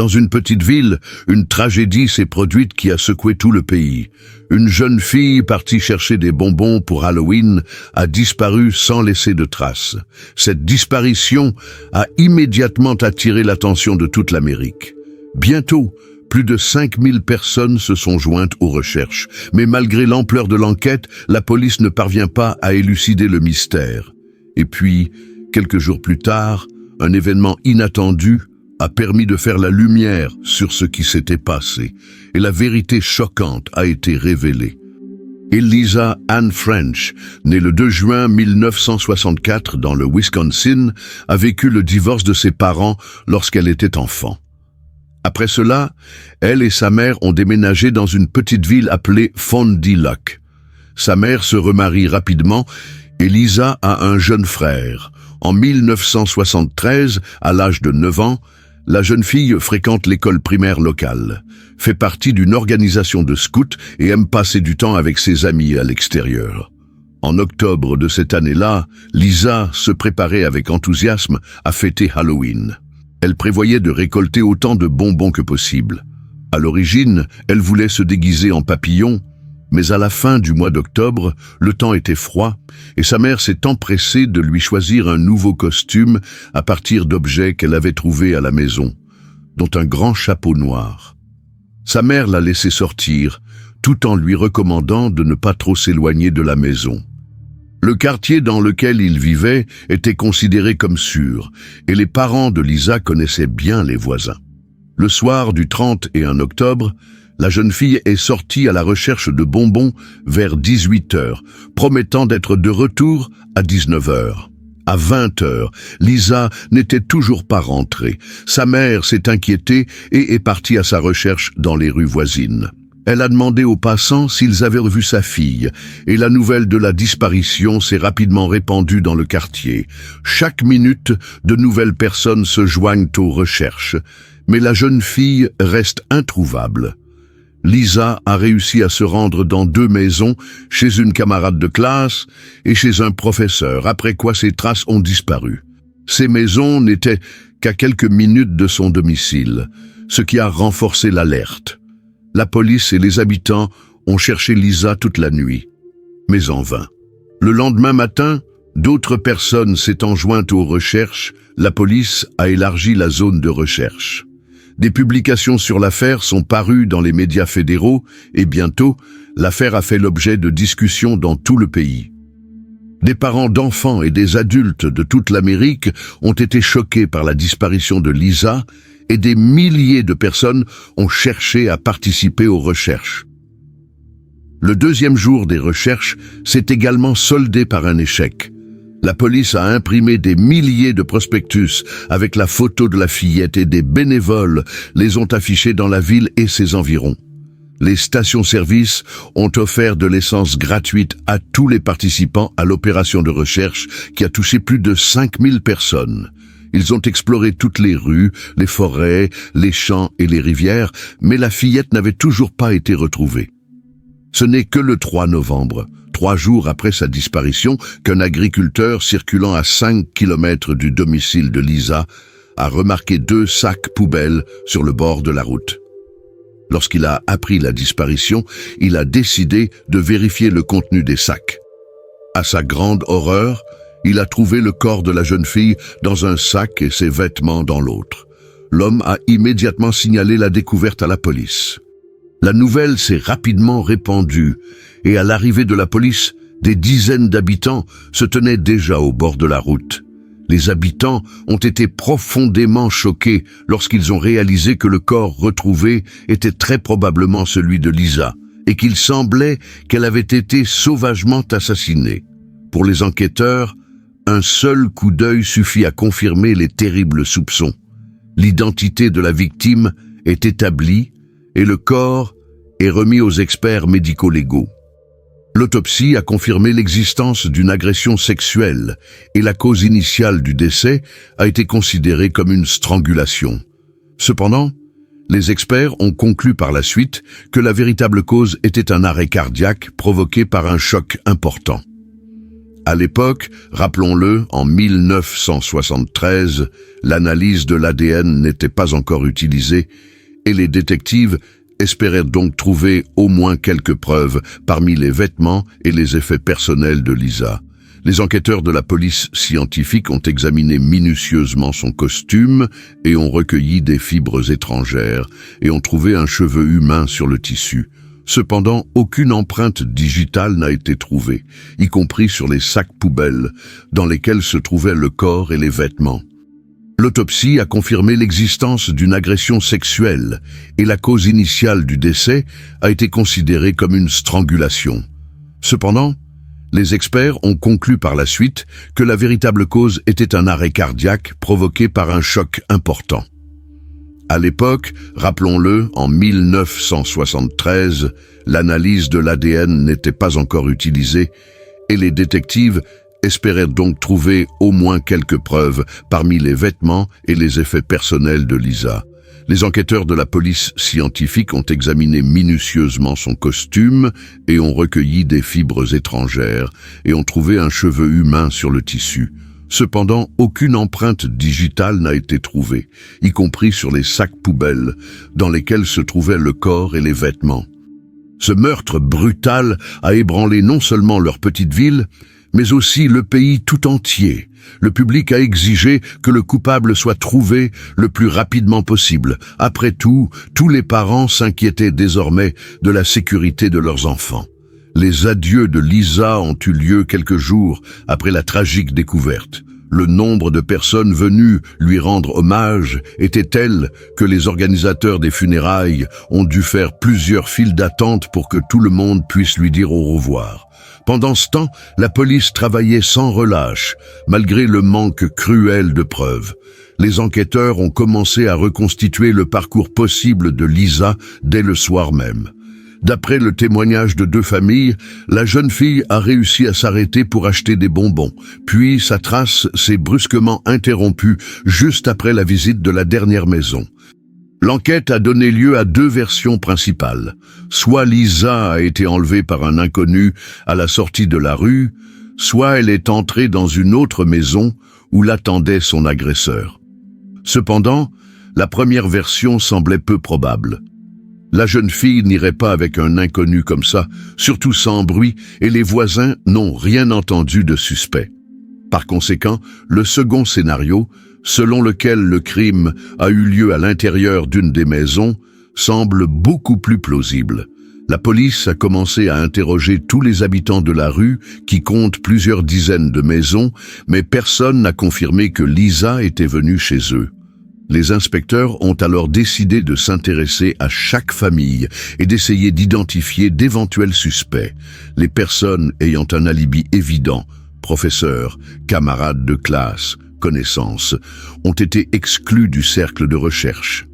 Dans une petite ville, une tragédie s'est produite qui a secoué tout le pays. Une jeune fille partie chercher des bonbons pour Halloween a disparu sans laisser de traces. Cette disparition a immédiatement attiré l'attention de toute l'Amérique. Bientôt, plus de 5000 personnes se sont jointes aux recherches. Mais malgré l'ampleur de l'enquête, la police ne parvient pas à élucider le mystère. Et puis, quelques jours plus tard, un événement inattendu a permis de faire la lumière sur ce qui s'était passé, et la vérité choquante a été révélée. Eliza Ann French, née le 2 juin 1964 dans le Wisconsin, a vécu le divorce de ses parents lorsqu'elle était enfant. Après cela, elle et sa mère ont déménagé dans une petite ville appelée Fond du Lac. Sa mère se remarie rapidement et Lisa a un jeune frère. En 1973, à l'âge de 9 ans, la jeune fille fréquente l'école primaire locale, fait partie d'une organisation de scouts et aime passer du temps avec ses amis à l'extérieur. En octobre de cette année-là, Lisa se préparait avec enthousiasme à fêter Halloween. Elle prévoyait de récolter autant de bonbons que possible. À l'origine, elle voulait se déguiser en papillon, mais à la fin du mois d'octobre, le temps était froid et sa mère s'est empressée de lui choisir un nouveau costume à partir d'objets qu'elle avait trouvés à la maison, dont un grand chapeau noir. Sa mère l'a laissé sortir, tout en lui recommandant de ne pas trop s'éloigner de la maison. Le quartier dans lequel il vivait était considéré comme sûr, et les parents de Lisa connaissaient bien les voisins. Le soir du 31 octobre, la jeune fille est sortie à la recherche de bonbons vers 18h, promettant d'être de retour à 19h. À 20h, Lisa n'était toujours pas rentrée. Sa mère s'est inquiétée et est partie à sa recherche dans les rues voisines. Elle a demandé aux passants s'ils avaient revu sa fille, et la nouvelle de la disparition s'est rapidement répandue dans le quartier. Chaque minute, de nouvelles personnes se joignent aux recherches, mais la jeune fille reste introuvable. Lisa a réussi à se rendre dans 2 maisons, chez une camarade de classe et chez un professeur, après quoi ses traces ont disparu. Ces maisons n'étaient qu'à quelques minutes de son domicile, ce qui a renforcé l'alerte. La police et les habitants ont cherché Lisa toute la nuit, mais en vain. Le lendemain matin, d'autres personnes s'étant jointes aux recherches, la police a élargi la zone de recherche. Des publications sur l'affaire sont parues dans les médias fédéraux et bientôt, l'affaire a fait l'objet de discussions dans tout le pays. Des parents d'enfants et des adultes de toute l'Amérique ont été choqués par la disparition de Lisa et des milliers de personnes ont cherché à participer aux recherches. Le 2e jour des recherches s'est également soldé par un échec. La police a imprimé des milliers de prospectus avec la photo de la fillette et des bénévoles les ont affichés dans la ville et ses environs. Les stations-service ont offert de l'essence gratuite à tous les participants à l'opération de recherche qui a touché plus de 5000 personnes. Ils ont exploré toutes les rues, les forêts, les champs et les rivières, mais la fillette n'avait toujours pas été retrouvée. Ce n'est que le 3 novembre, 3 jours après sa disparition, qu'un agriculteur circulant à 5 km du domicile de Lisa a remarqué 2 sacs poubelles sur le bord de la route. Lorsqu'il a appris la disparition, il a décidé de vérifier le contenu des sacs. À sa grande horreur, il a trouvé le corps de la jeune fille dans un sac et ses vêtements dans l'autre. L'homme a immédiatement signalé la découverte à la police. La nouvelle s'est rapidement répandue et à l'arrivée de la police, des dizaines d'habitants se tenaient déjà au bord de la route. Les habitants ont été profondément choqués lorsqu'ils ont réalisé que le corps retrouvé était très probablement celui de Lisa et qu'il semblait qu'elle avait été sauvagement assassinée. Pour les enquêteurs, un seul coup d'œil suffit à confirmer les terribles soupçons. L'identité de la victime est établie et le corps est remis aux experts médico-légaux. L'autopsie a confirmé l'existence d'une agression sexuelle et la cause initiale du décès a été considérée comme une strangulation. Cependant, les experts ont conclu par la suite que la véritable cause était un arrêt cardiaque provoqué par un choc important. À l'époque, rappelons-le, en 1973, l'analyse de l'ADN n'était pas encore utilisée et les détectives espéraient donc trouver au moins quelques preuves parmi les vêtements et les effets personnels de Lisa. Les enquêteurs de la police scientifique ont examiné minutieusement son costume et ont recueilli des fibres étrangères et ont trouvé un cheveu humain sur le tissu. Cependant, aucune empreinte digitale n'a été trouvée, y compris sur les sacs poubelles dans lesquels se trouvaient le corps et les vêtements. L'autopsie a confirmé l'existence d'une agression sexuelle et la cause initiale du décès a été considérée comme une strangulation. Cependant, les experts ont conclu par la suite que la véritable cause était un arrêt cardiaque provoqué par un choc important. À l'époque, rappelons-le, en 1973, l'analyse de l'ADN n'était pas encore utilisée et les détectives espéraient donc trouver au moins quelques preuves parmi les vêtements et les effets personnels de Lisa. Les enquêteurs de la police scientifique ont examiné minutieusement son costume et ont recueilli des fibres étrangères et ont trouvé un cheveu humain sur le tissu. Cependant, aucune empreinte digitale n'a été trouvée, y compris sur les sacs poubelles dans lesquels se trouvaient le corps et les vêtements. Ce meurtre brutal a ébranlé non seulement leur petite ville, mais aussi le pays tout entier. Le public a exigé que le coupable soit trouvé le plus rapidement possible. Après tout, tous les parents s'inquiétaient désormais de la sécurité de leurs enfants. Les adieux de Lisa ont eu lieu quelques jours après la tragique découverte. Le nombre de personnes venues lui rendre hommage était tel que les organisateurs des funérailles ont dû faire plusieurs files d'attente pour que tout le monde puisse lui dire au revoir. Pendant ce temps, la police travaillait sans relâche, malgré le manque cruel de preuves. Les enquêteurs ont commencé à reconstituer le parcours possible de Lisa dès le soir même. D'après le témoignage de deux familles, la jeune fille a réussi à s'arrêter pour acheter des bonbons, puis sa trace s'est brusquement interrompue juste après la visite de la dernière maison. L'enquête a donné lieu à deux versions principales. Soit Lisa a été enlevée par un inconnu à la sortie de la rue, soit elle est entrée dans une autre maison où l'attendait son agresseur. Cependant, la première version semblait peu probable. La jeune fille n'irait pas avec un inconnu comme ça, surtout sans bruit, et les voisins n'ont rien entendu de suspect. Par conséquent, le second scénario, selon lequel le crime a eu lieu à l'intérieur d'une des maisons, semble beaucoup plus plausible. La police a commencé à interroger tous les habitants de la rue, qui comptent plusieurs dizaines de maisons, mais personne n'a confirmé que Lisa était venue chez eux. Les inspecteurs ont alors décidé de s'intéresser à chaque famille et d'essayer d'identifier d'éventuels suspects, les personnes ayant un alibi évident, professeurs, camarades de classe, connaissances, ont été exclus du cercle de recherche.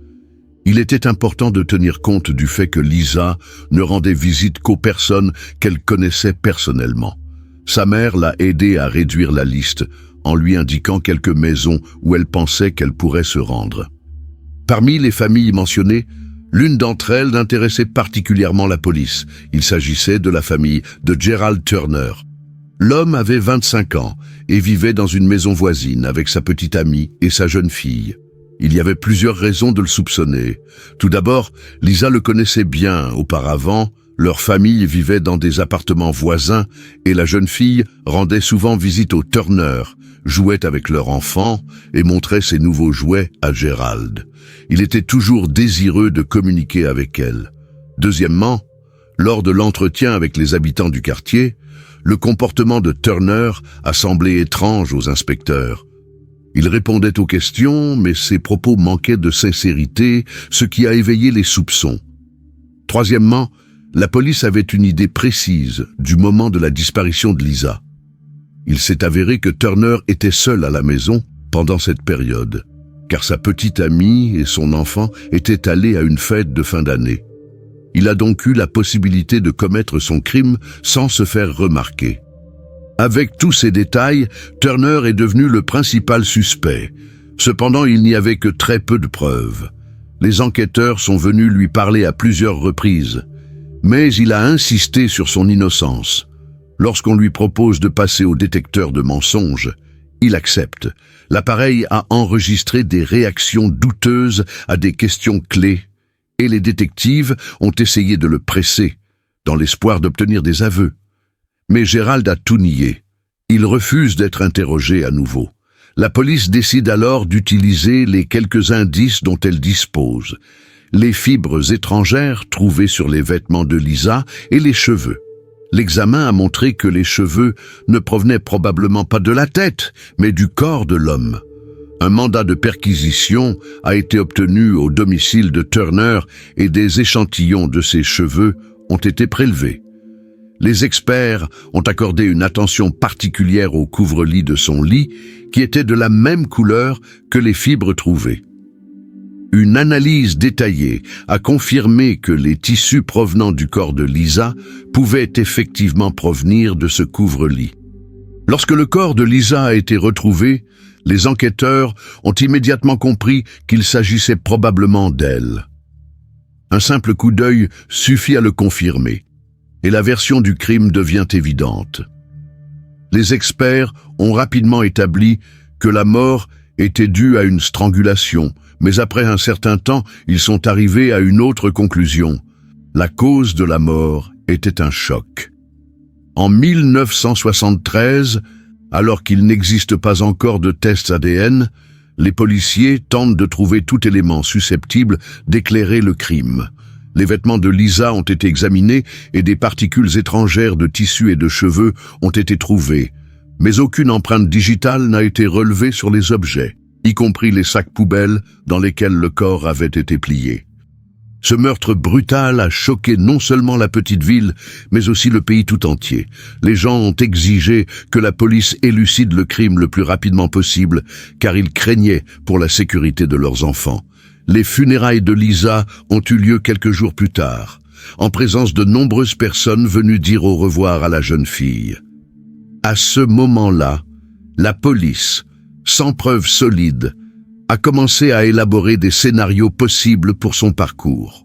Il était important de tenir compte du fait que Lisa ne rendait visite qu'aux personnes qu'elle connaissait personnellement. Sa mère l'a aidée à réduire la liste, en lui indiquant quelques maisons où elle pensait qu'elle pourrait se rendre. Parmi les familles mentionnées, l'une d'entre elles intéressait particulièrement la police. Il s'agissait de la famille de Gerald Turner. L'homme avait 25 ans et vivait dans une maison voisine avec sa petite amie et sa jeune fille. Il y avait plusieurs raisons de le soupçonner. Tout d'abord, Lisa le connaissait bien auparavant. Leur famille vivait dans des appartements voisins et la jeune fille rendait souvent visite aux Turner, jouait avec leur enfant et montrait ses nouveaux jouets à Gerald. Il était toujours désireux de communiquer avec elle. Deuxièmement, lors de l'entretien avec les habitants du quartier, le comportement de Turner a semblé étrange aux inspecteurs. Il répondait aux questions, mais ses propos manquaient de sincérité, ce qui a éveillé les soupçons. Troisièmement, la police avait une idée précise du moment de la disparition de Lisa. Il s'est avéré que Turner était seul à la maison pendant cette période, car sa petite amie et son enfant étaient allés à une fête de fin d'année. Il a donc eu la possibilité de commettre son crime sans se faire remarquer. Avec tous ces détails, Turner est devenu le principal suspect. Cependant, il n'y avait que très peu de preuves. Les enquêteurs sont venus lui parler à plusieurs reprises, mais il a insisté sur son innocence. Lorsqu'on lui propose de passer au détecteur de mensonges, il accepte. L'appareil a enregistré des réactions douteuses à des questions clés, et les détectives ont essayé de le presser, dans l'espoir d'obtenir des aveux. Mais Gérald a tout nié. Il refuse d'être interrogé à nouveau. La police décide alors d'utiliser les quelques indices dont elle dispose. Les fibres étrangères trouvées sur les vêtements de Lisa et les cheveux. L'examen a montré que les cheveux ne provenaient probablement pas de la tête, mais du corps de l'homme. Un mandat de perquisition a été obtenu au domicile de Turner et des échantillons de ses cheveux ont été prélevés. Les experts ont accordé une attention particulière au couvre-lit de son lit, qui était de la même couleur que les fibres trouvées. Une analyse détaillée a confirmé que les tissus provenant du corps de Lisa pouvaient effectivement provenir de ce couvre-lit. Lorsque le corps de Lisa a été retrouvé, les enquêteurs ont immédiatement compris qu'il s'agissait probablement d'elle. Un simple coup d'œil suffit à le confirmer, et la version du crime devient évidente. Les experts ont rapidement établi que la mort était due à une strangulation, mais après un certain temps, ils sont arrivés à une autre conclusion. La cause de la mort était un choc. En 1973, alors qu'il n'existe pas encore de tests ADN, les policiers tentent de trouver tout élément susceptible d'éclairer le crime. Les vêtements de Lisa ont été examinés et des particules étrangères de tissus et de cheveux ont été trouvées, mais aucune empreinte digitale n'a été relevée sur les objets, y compris les sacs poubelles dans lesquels le corps avait été plié. Ce meurtre brutal a choqué non seulement la petite ville, mais aussi le pays tout entier. Les gens ont exigé que la police élucide le crime le plus rapidement possible, car ils craignaient pour la sécurité de leurs enfants. Les funérailles de Lisa ont eu lieu quelques jours plus tard, en présence de nombreuses personnes venues dire au revoir à la jeune fille. À ce moment-là, la police, sans preuves solides, a commencé à élaborer des scénarios possibles pour son parcours.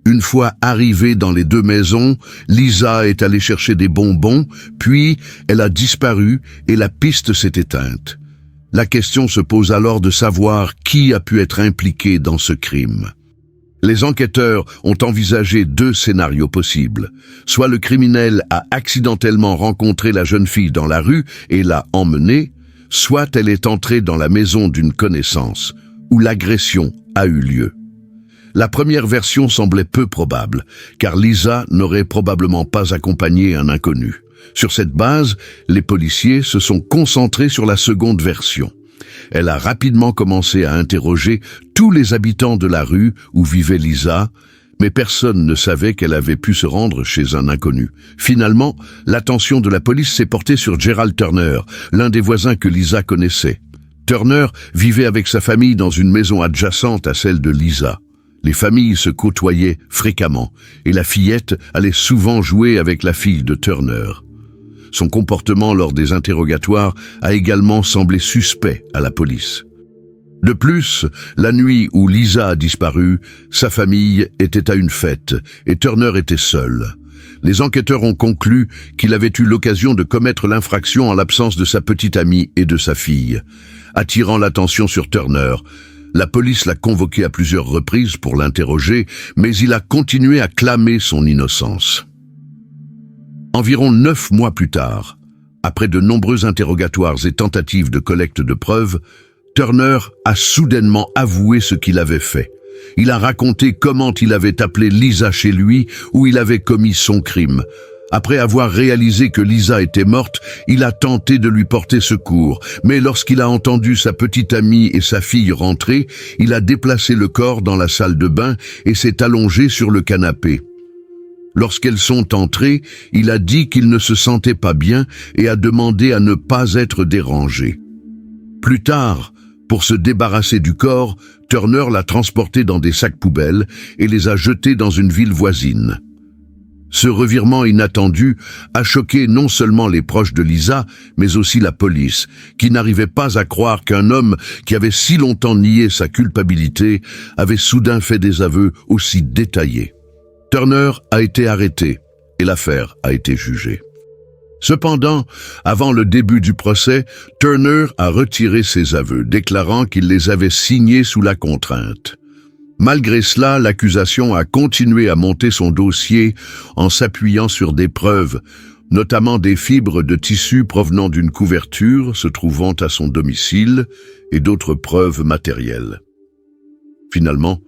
Une fois arrivée dans les deux maisons, Lisa est allée chercher des bonbons, puis elle a disparu et la piste s'est éteinte. La question se pose alors de savoir qui a pu être impliqué dans ce crime. Les enquêteurs ont envisagé deux scénarios possibles. Soit le criminel a accidentellement rencontré la jeune fille dans la rue et l'a emmenée, soit elle est entrée dans la maison d'une connaissance, où l'agression a eu lieu. La première version semblait peu probable, car Lisa n'aurait probablement pas accompagné un inconnu. Sur cette base, les policiers se sont concentrés sur la seconde version. Elle a rapidement commencé à interroger tous les habitants de la rue où vivait Lisa, mais personne ne savait qu'elle avait pu se rendre chez un inconnu. Finalement, l'attention de la police s'est portée sur Gerald Turner, l'un des voisins que Lisa connaissait. Turner vivait avec sa famille dans une maison adjacente à celle de Lisa. Les familles se côtoyaient fréquemment, et la fillette allait souvent jouer avec la fille de Turner. Son comportement lors des interrogatoires a également semblé suspect à la police. De plus, la nuit où Lisa a disparu, sa famille était à une fête et Turner était seul. Les enquêteurs ont conclu qu'il avait eu l'occasion de commettre l'infraction en l'absence de sa petite amie et de sa fille. Attirant l'attention sur Turner, la police l'a convoqué à plusieurs reprises pour l'interroger, mais il a continué à clamer son innocence. Environ 9 mois plus tard, après de nombreux interrogatoires et tentatives de collecte de preuves, Turner a soudainement avoué ce qu'il avait fait. Il a raconté comment il avait appelé Lisa chez lui où il avait commis son crime. Après avoir réalisé que Lisa était morte, il a tenté de lui porter secours, mais lorsqu'il a entendu sa petite amie et sa fille rentrer, il a déplacé le corps dans la salle de bain et s'est allongé sur le canapé. Lorsqu'elles sont entrées, il a dit qu'il ne se sentait pas bien et a demandé à ne pas être dérangé. Plus tard, pour se débarrasser du corps, Turner l'a transporté dans des sacs poubelles et les a jetés dans une ville voisine. Ce revirement inattendu a choqué non seulement les proches de Lisa, mais aussi la police, qui n'arrivait pas à croire qu'un homme qui avait si longtemps nié sa culpabilité avait soudain fait des aveux aussi détaillés. Turner a été arrêté et l'affaire a été jugée. Cependant, avant le début du procès, Turner a retiré ses aveux, déclarant qu'il les avait signés sous la contrainte. Malgré cela, l'accusation a continué à monter son dossier en s'appuyant sur des preuves, notamment des fibres de tissu provenant d'une couverture se trouvant à son domicile et d'autres preuves matérielles. Finalement,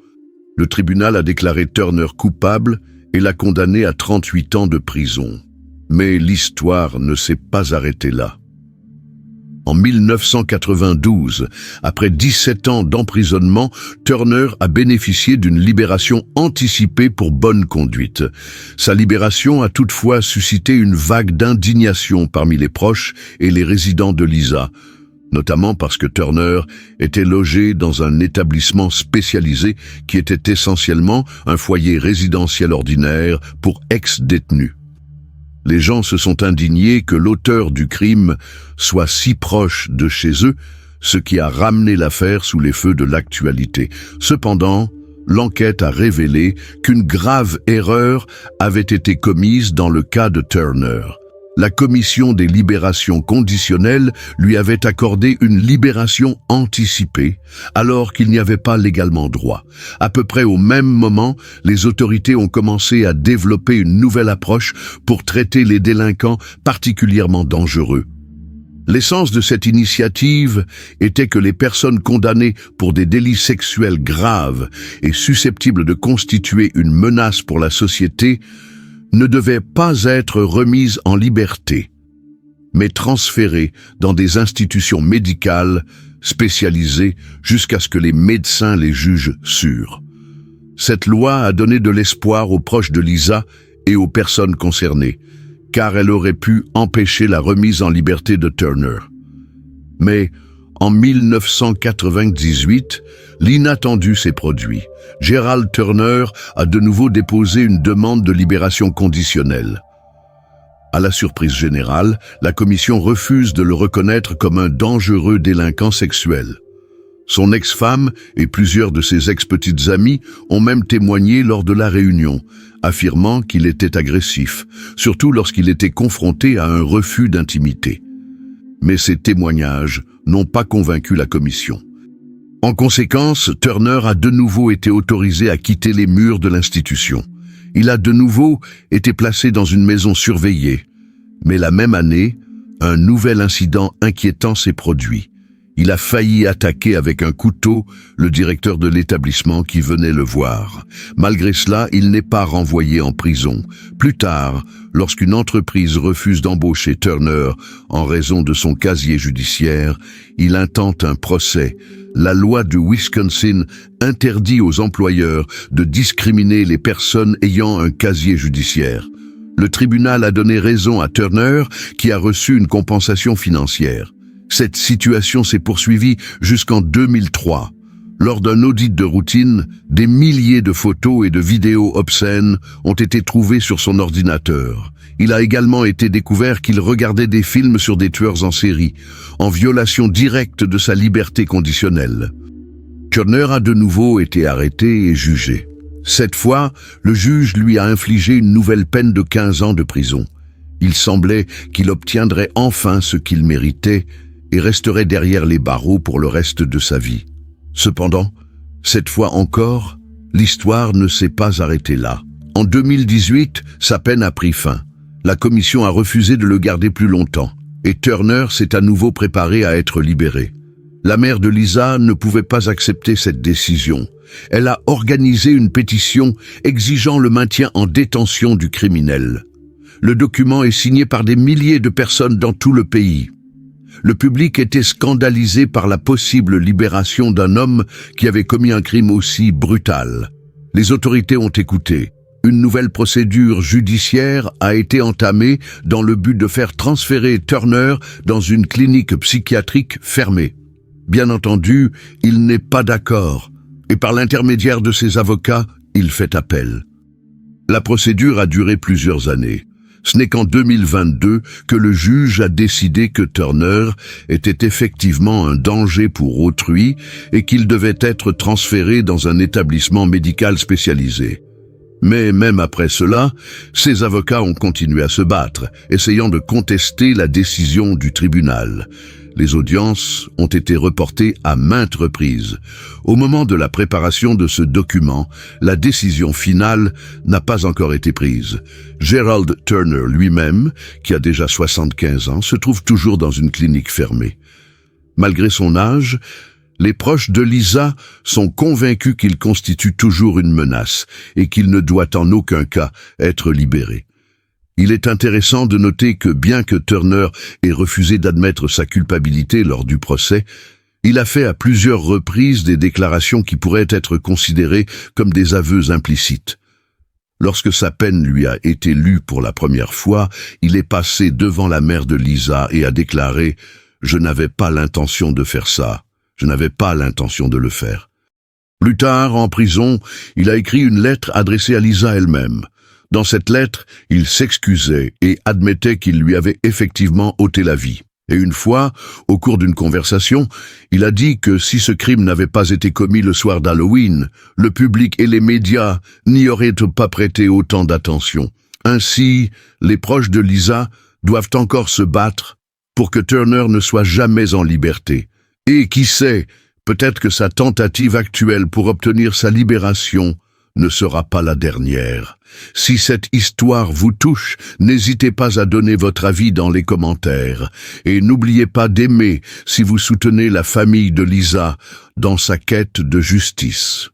le tribunal a déclaré Turner coupable et l'a condamné à 38 ans de prison. Mais l'histoire ne s'est pas arrêtée là. En 1992, après 17 ans d'emprisonnement, Turner a bénéficié d'une libération anticipée pour bonne conduite. Sa libération a toutefois suscité une vague d'indignation parmi les proches et les résidents de Lisa, notamment parce que Turner était logé dans un établissement spécialisé qui était essentiellement un foyer résidentiel ordinaire pour ex-détenus. Les gens se sont indignés que l'auteur du crime soit si proche de chez eux, ce qui a ramené l'affaire sous les feux de l'actualité. Cependant, l'enquête a révélé qu'une grave erreur avait été commise dans le cas de Turner. La commission des libérations conditionnelles lui avait accordé une libération anticipée, alors qu'il n'y avait pas légalement droit. À peu près au même moment, les autorités ont commencé à développer une nouvelle approche pour traiter les délinquants particulièrement dangereux. L'essence de cette initiative était que les personnes condamnées pour des délits sexuels graves et susceptibles de constituer une menace pour la société ne devaient pas être remises en liberté, mais transférées dans des institutions médicales spécialisées jusqu'à ce que les médecins les jugent sûrs. Cette loi a donné de l'espoir aux proches de Lisa et aux personnes concernées, car elle aurait pu empêcher la remise en liberté de Turner. Mais en 1998, l'inattendu s'est produit. Gerald Turner a de nouveau déposé une demande de libération conditionnelle. À la surprise générale, la commission refuse de le reconnaître comme un dangereux délinquant sexuel. Son ex-femme et plusieurs de ses ex-petites amies ont même témoigné lors de la réunion, affirmant qu'il était agressif, surtout lorsqu'il était confronté à un refus d'intimité. Mais ces témoignages n'ont pas convaincu la commission. En conséquence, Turner a de nouveau été autorisé à quitter les murs de l'institution. Il a de nouveau été placé dans une maison surveillée. Mais la même année, un nouvel incident inquiétant s'est produit. Il a failli attaquer avec un couteau le directeur de l'établissement qui venait le voir. Malgré cela, il n'est pas renvoyé en prison. Plus tard, lorsqu'une entreprise refuse d'embaucher Turner en raison de son casier judiciaire, il intente un procès. La loi du Wisconsin interdit aux employeurs de discriminer les personnes ayant un casier judiciaire. Le tribunal a donné raison à Turner qui a reçu une compensation financière. Cette situation s'est poursuivie jusqu'en 2003. Lors d'un audit de routine, des milliers de photos et de vidéos obscènes ont été trouvées sur son ordinateur. Il a également été découvert qu'il regardait des films sur des tueurs en série, en violation directe de sa liberté conditionnelle. Turner a de nouveau été arrêté et jugé. Cette fois, le juge lui a infligé une nouvelle peine de 15 ans de prison. Il semblait qu'il obtiendrait enfin ce qu'il méritait et resterait derrière les barreaux pour le reste de sa vie. Cependant, cette fois encore, l'histoire ne s'est pas arrêtée là. En 2018, sa peine a pris fin. La commission a refusé de le garder plus longtemps, et Turner s'est à nouveau préparé à être libéré. La mère de Lisa ne pouvait pas accepter cette décision. Elle a organisé une pétition exigeant le maintien en détention du criminel. Le document est signé par des milliers de personnes dans tout le pays. Le public était scandalisé par la possible libération d'un homme qui avait commis un crime aussi brutal. Les autorités ont écouté. Une nouvelle procédure judiciaire a été entamée dans le but de faire transférer Turner dans une clinique psychiatrique fermée. Bien entendu, il n'est pas d'accord, et par l'intermédiaire de ses avocats, il fait appel. La procédure a duré plusieurs années. Ce n'est qu'en 2022 que le juge a décidé que Turner était effectivement un danger pour autrui et qu'il devait être transféré dans un établissement médical spécialisé. Mais même après cela, ses avocats ont continué à se battre, essayant de contester la décision du tribunal. Les audiences ont été reportées à maintes reprises. Au moment de la préparation de ce document, la décision finale n'a pas encore été prise. Gerald Turner lui-même, qui a déjà 75 ans, se trouve toujours dans une clinique fermée. Malgré son âge, les proches de Lisa sont convaincus qu'il constitue toujours une menace et qu'il ne doit en aucun cas être libéré. Il est intéressant de noter que bien que Turner ait refusé d'admettre sa culpabilité lors du procès, il a fait à plusieurs reprises des déclarations qui pourraient être considérées comme des aveux implicites. Lorsque sa peine lui a été lue pour la première fois, il est passé devant la mère de Lisa et a déclaré « Je n'avais pas l'intention de faire ça. Je n'avais pas l'intention de le faire. » Plus tard, en prison, il a écrit une lettre adressée à Lisa elle-même. Dans cette lettre, il s'excusait et admettait qu'il lui avait effectivement ôté la vie. Et une fois, au cours d'une conversation, il a dit que si ce crime n'avait pas été commis le soir d'Halloween, le public et les médias n'y auraient pas prêté autant d'attention. Ainsi, les proches de Lisa doivent encore se battre pour que Turner ne soit jamais en liberté. Et qui sait, peut-être que sa tentative actuelle pour obtenir sa libération ne sera pas la dernière. Si cette histoire vous touche, n'hésitez pas à donner votre avis dans les commentaires. Et n'oubliez pas d'aimer si vous soutenez la famille de Lisa dans sa quête de justice.